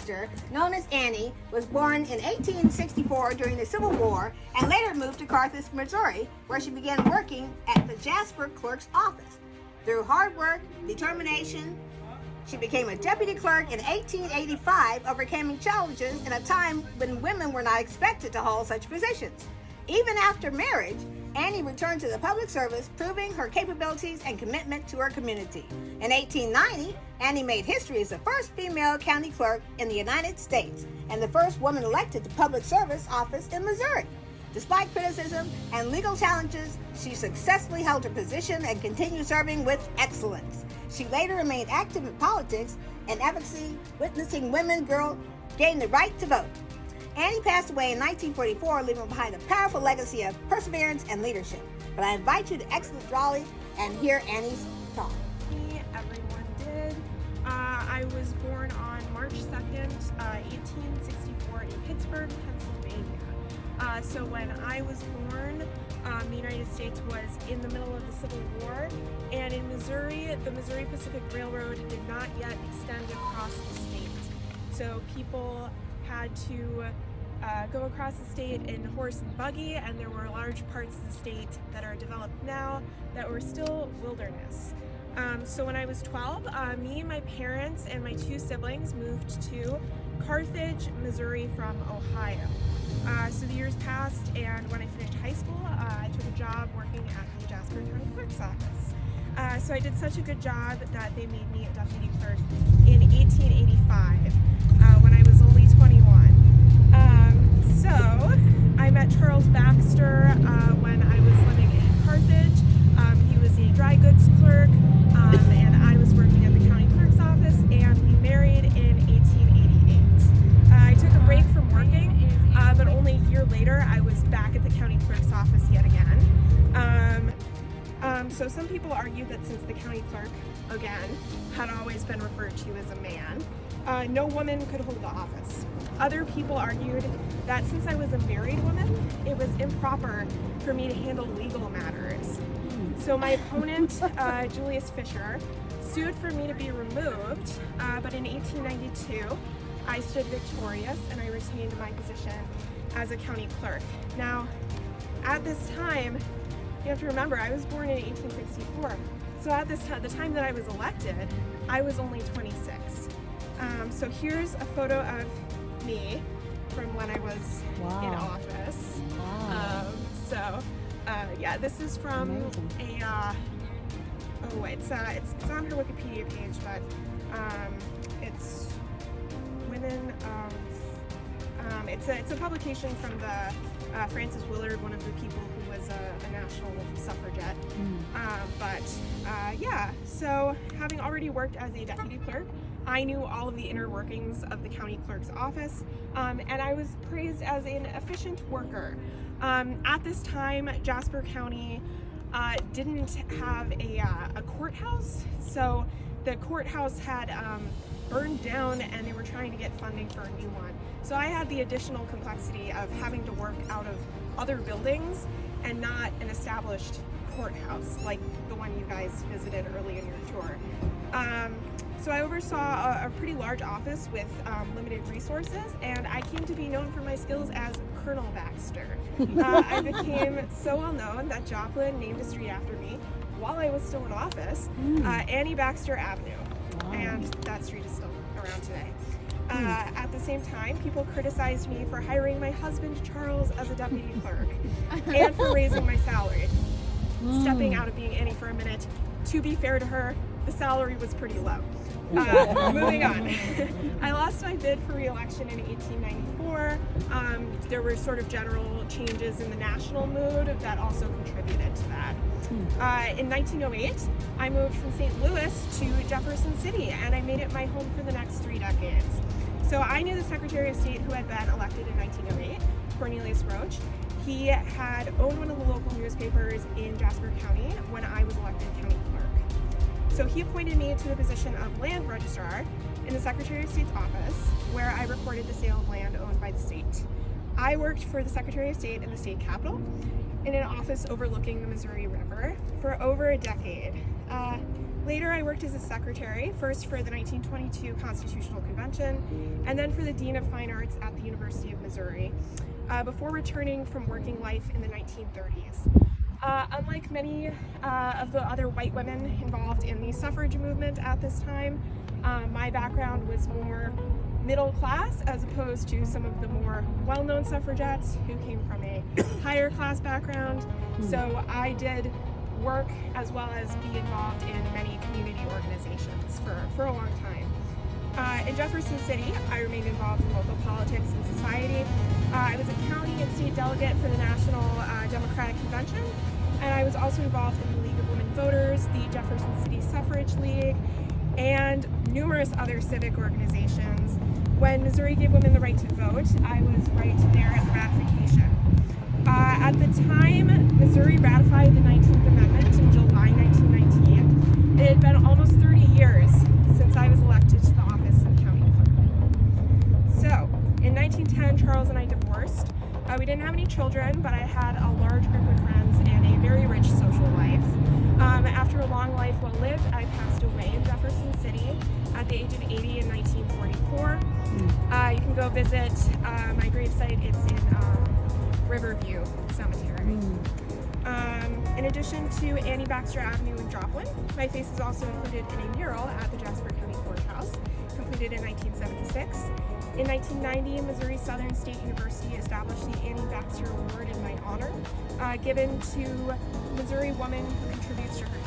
Baxter, known as Annie, was born in 1864 during the Civil War and later moved to Carthage, Missouri, where she began working at the Jasper clerk's office. Through hard work, determination, she became a deputy clerk in 1885, overcoming challenges in a time when women were not expected to hold such positions. Even after marriage, Annie returned to the public service, proving her capabilities and commitment to her community. In 1890, Annie made history as the first female county clerk in the United States and the first woman elected to public service office in Missouri. Despite criticism and legal challenges, she successfully held her position and continued serving with excellence. She later remained active in politics and advocacy, witnessing women gain the right to vote. Annie passed away in 1944, leaving behind a powerful legacy of perseverance and leadership. But I invite you to exit the trolley and hear Annie's talk. Everyone did. I was born on March 2nd, 1864 in Pittsburgh, Pennsylvania. So when I was born, the United States was in the middle of the Civil War, and in Missouri, the Missouri Pacific Railroad did not yet extend across the state. So people had to go across the state in horse and buggy, and there were large parts of the state that are developed now that were still wilderness. So when I was 12, me, my parents, and my two siblings moved to Carthage, Missouri from Ohio. So the years passed, and when I finished high school, I took a job working at the Jasper County Clerk's office. So I did such a good job that they made me a deputy clerk in 1885 when I was only 21. So I met Charles Baxter when I was living in Carthage. He was a dry goods clerk, and I was working at the county clerk's office, and we married in 1888. I took a break from working, but only a year later I was back at the county clerk's office yet again. So some people argue that since the county clerk, again, had always been referred to as a man, no woman could hold the office. Other people argued that since I was a married woman, it was improper for me to handle legal matters. So my opponent, Julius Fisher, sued for me to be removed, but in 1892, I stood victorious and I retained my position as a county clerk. Now, at this time, you have to remember, I was born in 1864. So at this time, the time that I was elected, I was only 26. So here's a photo of me from when I was in office. Wow. Yeah, this is from it's on her Wikipedia page, but it's women of, it's a publication from the Frances Willard, one of the people who was a national suffragette. So having already worked as a deputy clerk, I knew all of the inner workings of the county clerk's office, and I was praised as an efficient worker. At this time, Jasper County didn't have a courthouse, so the courthouse had burned down and they were trying to get funding for a new one. So I had the additional complexity of having to work out of other buildings and not an established courthouse like the one you guys visited early in your tour. So I oversaw a pretty large office with limited resources, and I came to be known for my skills as Colonel Baxter. I became so well known that Joplin named a street after me while I was still in office, Annie Baxter Avenue, and that street is still around today. At the same time, people criticized me for hiring my husband Charles as a deputy clerk and for raising my salary. Stepping out of being Annie for a minute, to be fair to her, the salary was pretty low. Moving on. I lost my bid for re-election in 1894. There were sort of general changes in the national mood that also contributed to that. In 1908, I moved from St. Louis to Jefferson City, and I made it my home for the next 3 decades. So I knew the Secretary of State who had been elected in 1908, Cornelius Roach. He had owned one of the local newspapers in Jasper County when I was elected county clerk. So he appointed me to the position of land registrar in the Secretary of State's office, where I recorded the sale of land owned by the state. I worked for the Secretary of State in the state capitol in an office overlooking the Missouri River for over a decade. Later, I worked as a secretary, first for the 1922 Constitutional Convention, and then for the Dean of Fine Arts at the University of Missouri, before returning from working life in the 1930s. Unlike many of the other white women involved in the suffrage movement at this time, my background was more middle class as opposed to some of the more well-known suffragettes who came from a higher class background. So I did work as well as be involved in many community organizations for a long time. In Jefferson City, I remained involved in local politics and society. I was a county and state delegate for the National Democratic Convention, and I was also involved in the League of Women Voters, the Jefferson City Suffrage League, and numerous other civic organizations. When Missouri gave women the right to vote, I was right there at the ratification. At the time, Missouri ratified the 19th Amendment in July 1919. It had been almost 30 years since I was elected to the office of county clerk. So, in 1910, Charles and I divorced. We didn't have any children, but I had a large group of friends and a very rich social life. After a long life well lived, I passed away in Jefferson City at the age of 80 in 1944. You can go visit my gravesite. It's in Riverview Cemetery. In addition to Annie Baxter Avenue in Joplin, my face is also included in a mural at the Jasper County Courthouse, completed in 1976. In 1990, Missouri Southern State University established the Annie Baxter Award in my honor, given to Missouri woman who contributes to her